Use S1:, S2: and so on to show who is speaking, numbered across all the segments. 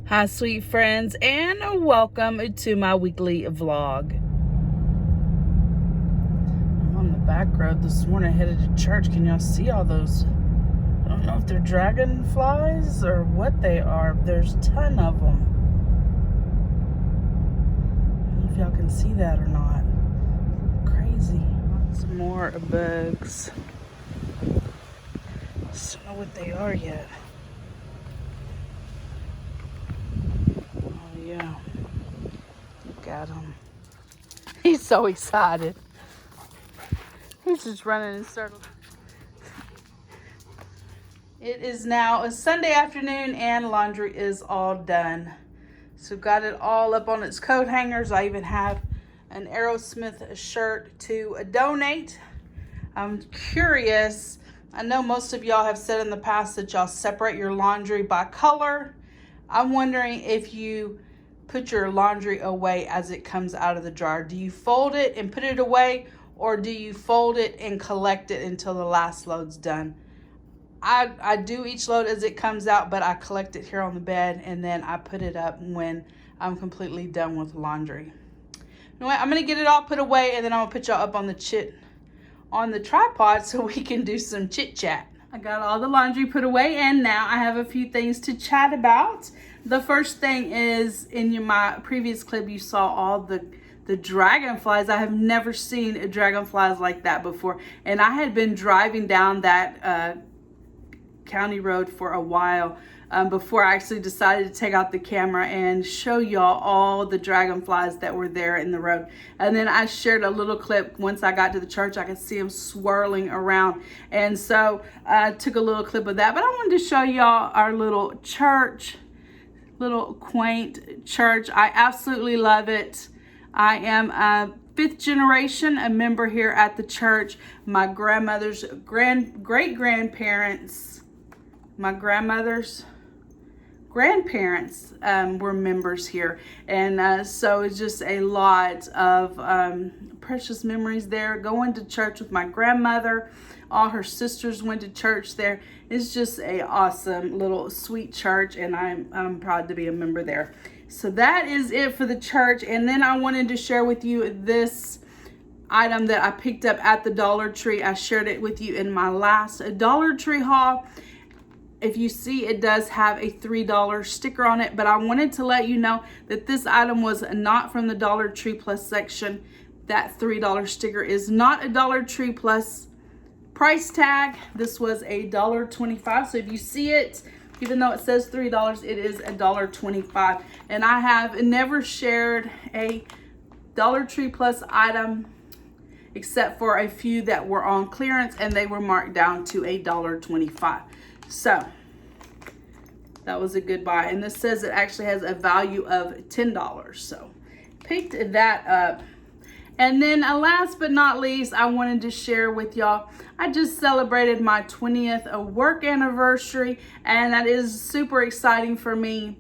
S1: Hi, sweet friends, and welcome to my weekly vlog. I'm on the back road this morning headed to church. Can y'all see all those? I don't know if they're dragonflies or what they are. There's a ton of them. I don't know if y'all can see that or not. Crazy. Some more bugs. Just don't know what they are yet. Yeah, look at him. He's so excited. He's just running in circles. It is now a Sunday afternoon and laundry is all done. So got it all up on its coat hangers. I even have an Aerosmith shirt to donate. I'm curious. I know most of y'all have said in the past that y'all separate your laundry by color. I'm wondering if you put your laundry away as it comes out of the dryer. Do you fold it and put it away, or do you fold it and collect it until the last load's done? I do each load as it comes out, but I collect it here on the bed and then I put it up when I'm completely done with laundry. Anyway, I'm gonna get it all put away and then I'm gonna put y'all up on the Chit on the tripod so we can do some chit chat. I got all the laundry put away and now I have a few things to chat about. The first thing is, in my previous clip you saw all the dragonflies. I have never seen dragonflies like that before, and I had been driving down that county road for a while before I actually decided to take out the camera and show y'all all the dragonflies that were there in the road. And then I shared a little clip. Once I got to the church, I could see them swirling around, and so I took a little clip of that. But I wanted to show y'all our little church, little quaint church. I absolutely love it. I am a fifth generation, a member here at the church. My grandmother's great-grandparents, my grandmother's grandparents were members here, and so it's just a lot of precious memories there. Going to church with my grandmother, all her sisters went to church there. It's just a awesome little sweet church, and I'm proud to be a member there. So that is it for the church. And then I wanted to share with you this item that I picked up at the Dollar Tree. I shared it with you in my last Dollar Tree haul. If you see, it does have a $3 sticker on it, but I wanted to let you know that this item was not from the Dollar Tree Plus section. That $3 sticker is not a Dollar Tree Plus price tag. This was $1.25. So if you see it, even though it says $3, it is $1.25. And I have never shared a Dollar Tree Plus item except for a few that were on clearance, and they were marked down to $1.25. So that was a good buy. And this says it actually has a value of $10. So picked that up. And then last but not least, I wanted to share with y'all, I just celebrated my 20th work anniversary, and that is super exciting for me.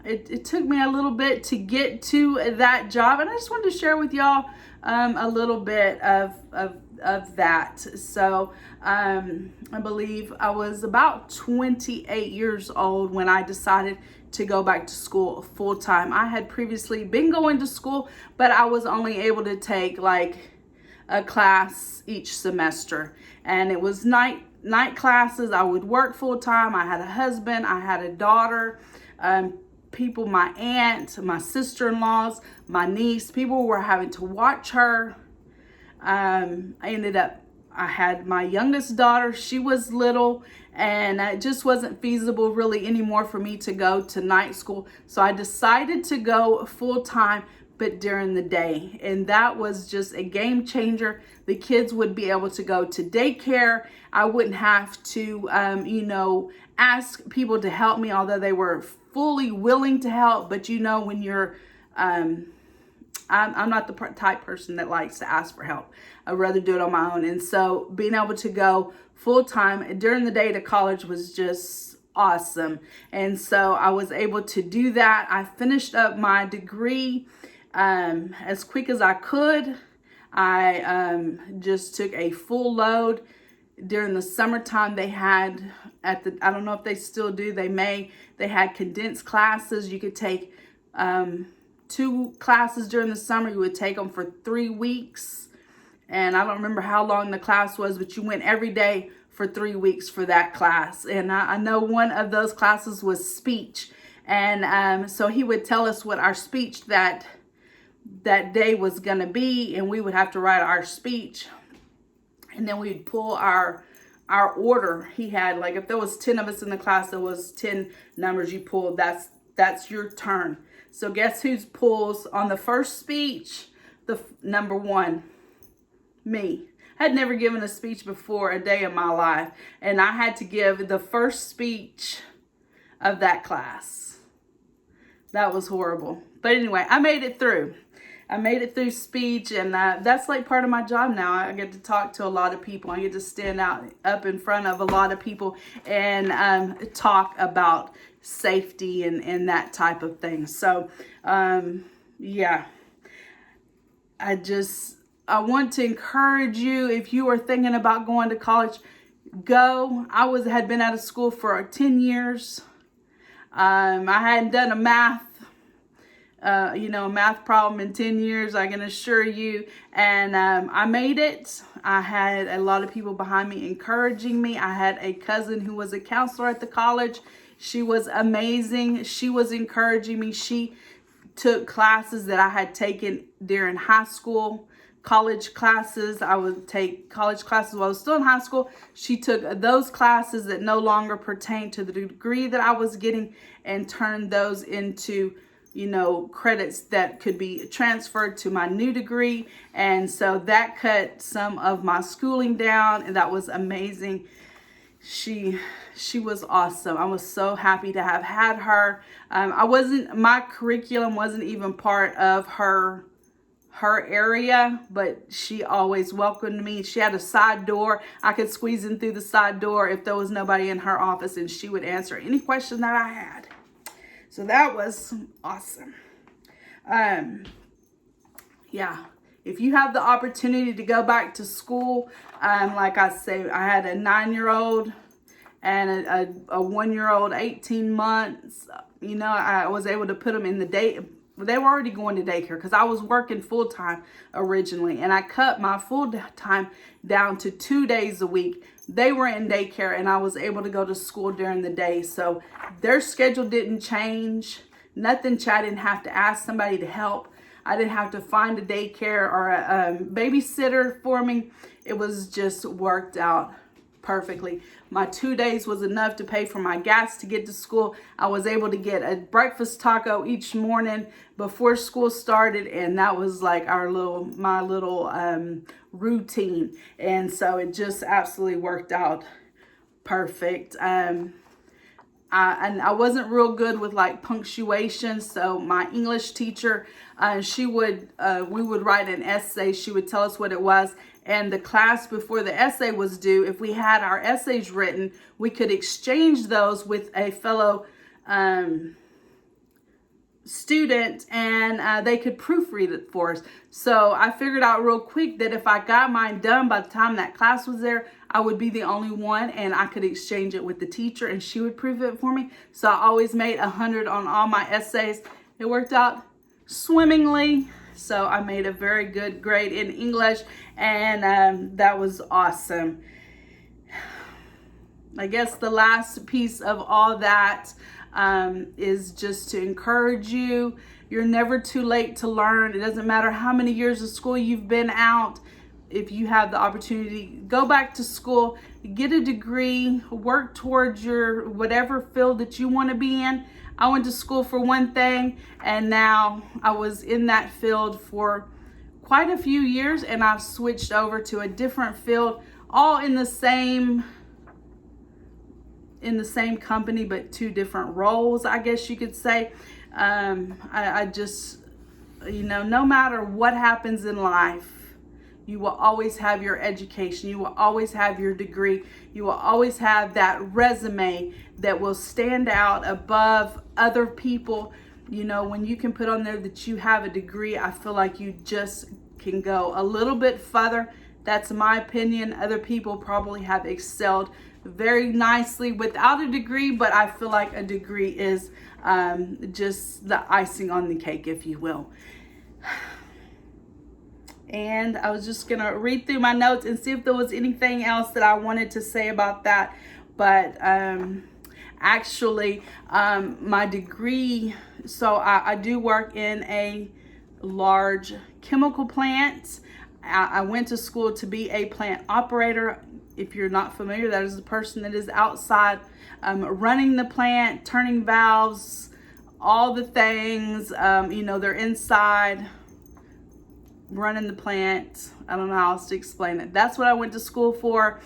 S1: It took me a little bit to get to that job, and I just wanted to share with y'all a little bit of that. So I believe I was about 28 years old when I decided to go back to school full time. I had previously been going to school, but I was only able to take like a class each semester, and it was night classes. I would work full time. I had a husband, I had a daughter, people, my aunt, my sister-in-laws, my niece, people were having to watch her. I had my youngest daughter. She was little, and it just wasn't feasible really anymore for me to go to night school. So I decided to go full time, but during the day. And that was just a game changer. The kids would be able to go to daycare. I wouldn't have to, ask people to help me, although they were fully willing to help. But when you're, I'm not the type person that likes to ask for help. I'd rather do it on my own. And so being able to go full time during the day to college was just awesome. And so I was able to do that. I finished up my degree as quick as I could. I just took a full load during the summertime, they had I don't know if they still do, they had condensed classes. You could take 2 classes during the summer. You would take them for 3 weeks. And I don't remember how long the class was, but you went every day for 3 weeks for that class. And I know one of those classes was speech. And so he would tell us what our speech that day was going to be, and we would have to write our speech. And then we'd pull our order. He had, like, if there was 10 of us in the class, there was 10 numbers you pulled. That's your turn. So guess who pulls on the first speech? The number 1, me. I had never given a speech before a day in my life, and I had to give the first speech of that class. That was horrible. But anyway, I made it through. I made it through speech, and that's like part of my job now. I get to talk to a lot of people. I get to stand up in front of a lot of people and talk about safety and that type of thing. So, yeah, I want to encourage you, if you are thinking about going to college, go. I had been out of school for 10 years. I hadn't done a math problem in 10 years, I can assure you. And I made it. I had a lot of people behind me encouraging me. I had a cousin who was a counselor at the college. She was amazing. She was encouraging me. She took classes that I had taken during high school, college classes. I would take college classes while I was still in high school. She took those classes that no longer pertained to the degree that I was getting and turned those into credits that could be transferred to my new degree. And so that cut some of my schooling down, and that was amazing. She was awesome. I was so happy to have had her. My curriculum wasn't even part of her area, but she always welcomed me. She had a side door. I could squeeze in through the side door if there was nobody in her office, and she would answer any question that I had. So that was awesome. Yeah, if you have the opportunity to go back to school, like I say, I had a 9-year-old and a 1-year-old, 18 months. I was able to put them in the day. They were already going to daycare because I was working full-time originally, and I cut my full-time down to 2 days a week. They were in daycare, and I was able to go to school during the day. So their schedule didn't change. Nothing. I didn't have to ask somebody to help. I didn't have to find a daycare or a babysitter for me. It was just worked out perfectly. My 2 days was enough to pay for my gas to get to school. I was able to get a breakfast taco each morning before school started, and that was like my little routine. And so it just absolutely worked out perfect. And I wasn't real good with like punctuation, so my English teacher, we would write an essay. She would tell us what it was, and the class before the essay was due, if we had our essays written, we could exchange those with a fellow student, and they could proofread it for us. So I figured out real quick that if I got mine done by the time that class was there, I would be the only one, and I could exchange it with the teacher, and she would proof it for me. So I always made 100 on all my essays. It worked out swimmingly. So I made a very good grade in English, and that was awesome. I guess the last piece of all that is just to encourage you. You're never too late to learn. It doesn't matter how many years of school you've been out. If you have the opportunity, go back to school, get a degree, work towards your whatever field that you want to be in. I went to school for one thing, and now I was in that field for quite a few years, and I've switched over to a different field, all in the same company, but 2 different roles, I guess you could say. I just, no matter what happens in life, you will always have your education. You will always have your degree. You will always have that resume that will stand out above other people. When you can put on there that you have a degree, I feel like you just can go a little bit further. That's my opinion. Other people probably have excelled very nicely without a degree, but I feel like a degree is just the icing on the cake, if you will. And I was just going to read through my notes and see if there was anything else that I wanted to say about that. But actually, my degree, so I do work in a large chemical plant. I went to school to be a plant operator. If you're not familiar, that is the person that is outside running the plant, turning valves, all the things. You know, they're inside running the plant. I don't know how else to explain it. That's what I went to school for.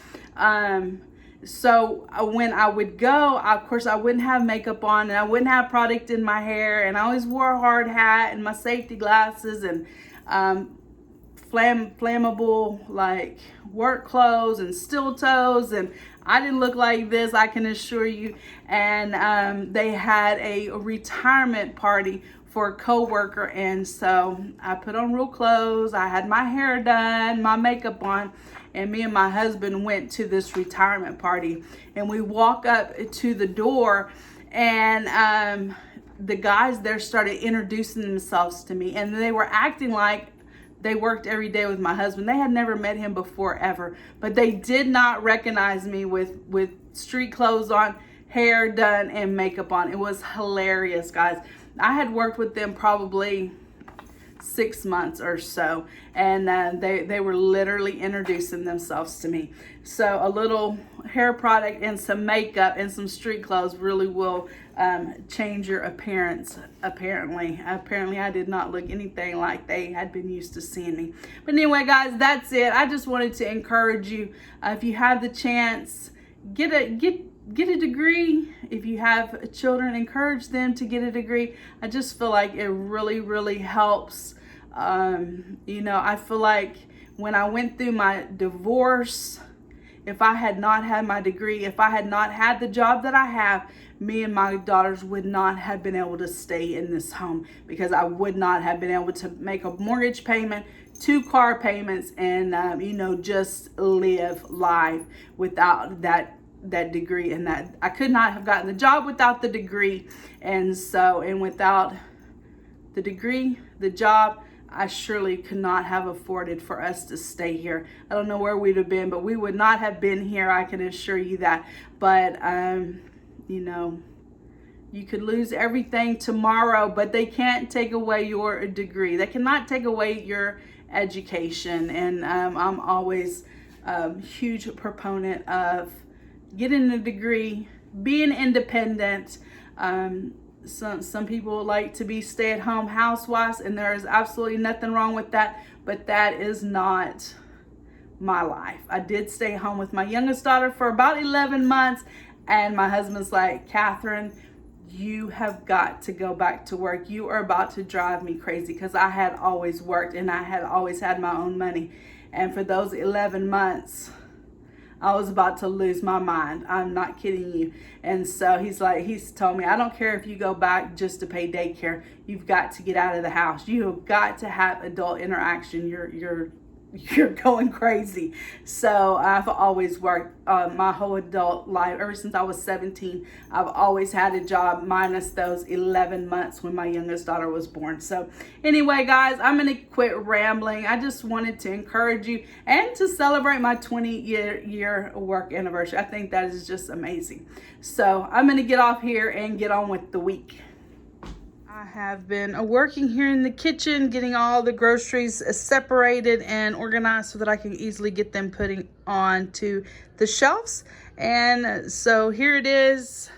S1: So when I would go, of course, I wouldn't have makeup on, and I wouldn't have product in my hair, and I always wore a hard hat and my safety glasses and flammable like work clothes and steel toes, and I didn't look like this, I can assure you. And they had a retirement party for a co-worker, and so I put on real clothes, I had my hair done, my makeup on, and me and my husband went to this retirement party. And we walk up to the door, and the guys there started introducing themselves to me, and they were acting like they worked every day with my husband. They had never met him before ever, but they did not recognize me with street clothes on, hair done, and makeup on. It was hilarious, guys. I had worked with them probably 6 months or so, and they were literally introducing themselves to me. So a little hair product and some makeup and some street clothes really will change your appearance. Apparently I did not look anything like they had been used to seeing me. But anyway, guys, that's it. I just wanted to encourage you, if you have the chance, get a degree. If you have children, encourage them to get a degree. I just feel like it really helps. You know, I feel like when I went through my divorce, if I had not had my degree, if I had not had the job that I have, me and my daughters would not have been able to stay in this home, because I would not have been able to make a mortgage payment, 2 car payments, and you know, just live life without that degree. And that I could not have gotten the job without the degree. And without the degree, the job, I surely could not have afforded for us to stay here. I don't know where we'd have been, but we would not have been here, I can assure you that. But you know, you could lose everything tomorrow, but they can't take away your degree. They cannot take away your education. And I'm always a huge proponent of getting a degree, being independent. Some people like to be stay-at-home housewives, and there is absolutely nothing wrong with that, but that is not my life. I did stay home with my youngest daughter for about 11 months, and my husband's like, Catherine, you have got to go back to work. You are about to drive me crazy, because I had always worked and I had always had my own money. And for those 11 months, I was about to lose my mind. I'm not kidding you. And so he's told me, I don't care if you go back just to pay daycare. You've got to get out of the house. You have got to have adult interaction. You're going crazy. So I've always worked my whole adult life. Ever since I was 17, I've always had a job, minus those 11 months when my youngest daughter was born. So anyway, guys, I'm going to quit rambling. I just wanted to encourage you and to celebrate my 20-year work anniversary. I think that is just amazing. So I'm going to get off here and get on with the week. I have been working here in the kitchen, getting all the groceries separated and organized so that I can easily get them putting onto the shelves. And so here it is.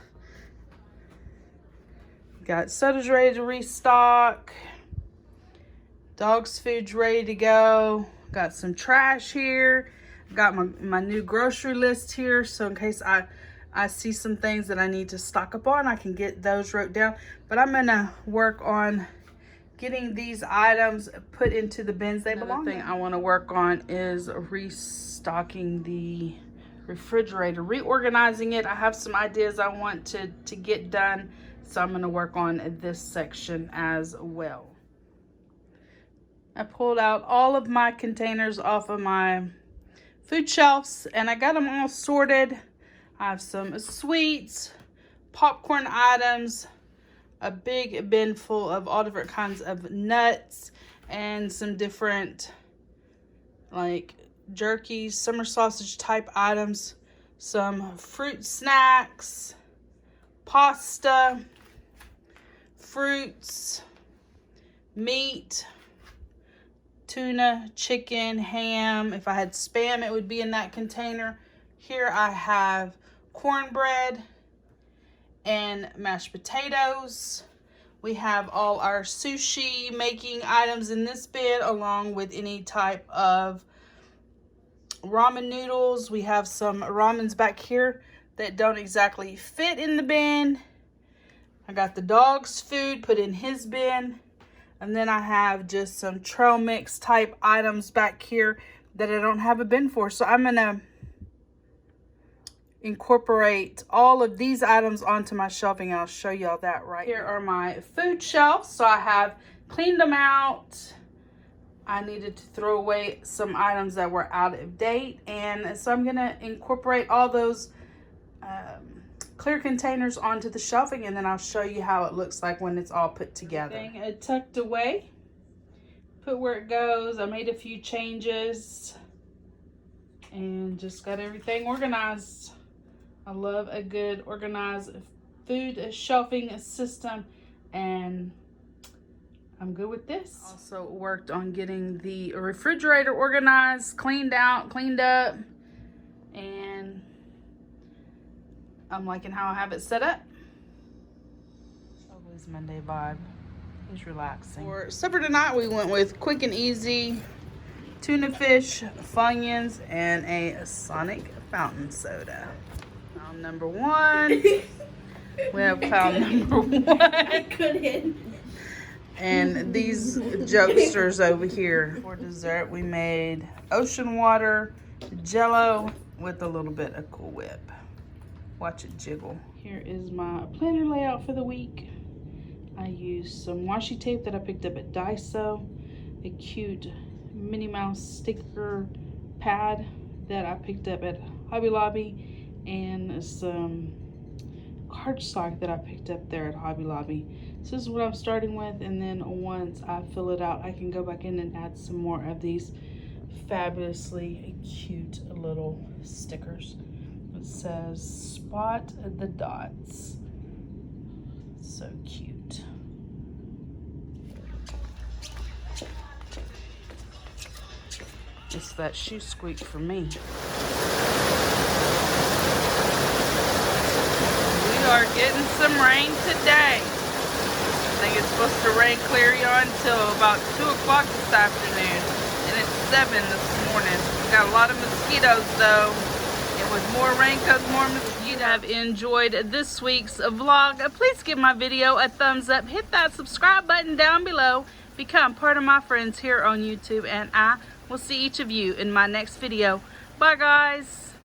S1: Got sodas ready to restock. Dog's food's ready to go. Got some trash here. Got my new grocery list here, so in case I see some things that I need to stock up on, I can get those wrote down. But I'm gonna work on getting these items put into the bins they belong in. Another thing I wanna work on is restocking the refrigerator, reorganizing it. I have some ideas I want to get done, so I'm gonna work on this section as well. I pulled out all of my containers off of my food shelves, and I got them all sorted. I have some sweets, popcorn items, a big bin full of all different kinds of nuts, and some different like jerky, summer sausage type items, some fruit snacks, pasta, fruits, meat, tuna, chicken, ham. If I had Spam, it would be in that container. Here I have cornbread and mashed potatoes. We have all our sushi making items in this bin, along with any type of ramen noodles. We have some ramens back here that don't exactly fit in the bin. I got the dog's food put in his bin. And then I have just some trail mix type items back here that I don't have a bin for. So I'm going to incorporate all of these items onto my shelving. I'll show y'all that right here. Here are my food shelves. So I have cleaned them out. I needed to throw away some items that were out of date. And so I'm going to incorporate all those clear containers onto the shelving, and then I'll show you how it looks like when it's all put together. Everything tucked away, put where it goes. I made a few changes and just got everything organized. I love a good organized food shelving system, and I'm good with this. Also worked on getting the refrigerator organized, cleaned out, cleaned up, and I'm liking how I have it set up. Always Monday vibe. He's relaxing. For supper tonight, we went with quick and easy tuna fish, Funyuns, and a Sonic fountain soda. Pound number one. We have pound number one. I couldn't. And these jokesters over here. For dessert, we made ocean water, Jello with a little bit of Cool Whip. Watch it jiggle. Here is my planner layout for the week. I used some washi tape that I picked up at Daiso, a cute Minnie Mouse sticker pad that I picked up at Hobby Lobby, and some cardstock that I picked up there at Hobby Lobby. So this is what I'm starting with, and then once I fill it out, I can go back in and add some more of these fabulously cute little stickers. It says spot the dots. So cute. It's that shoe squeak for me. We are getting some rain today. I think it's supposed to rain clear on until about 2 o'clock this afternoon. And it's 7 this morning. We got a lot of mosquitoes though. And with more rain comes more mosquitoes. If you have enjoyed this week's vlog, please give my video a thumbs up. Hit that subscribe button down below. Become part of my friends here on YouTube. And I will see each of you in my next video. Bye guys.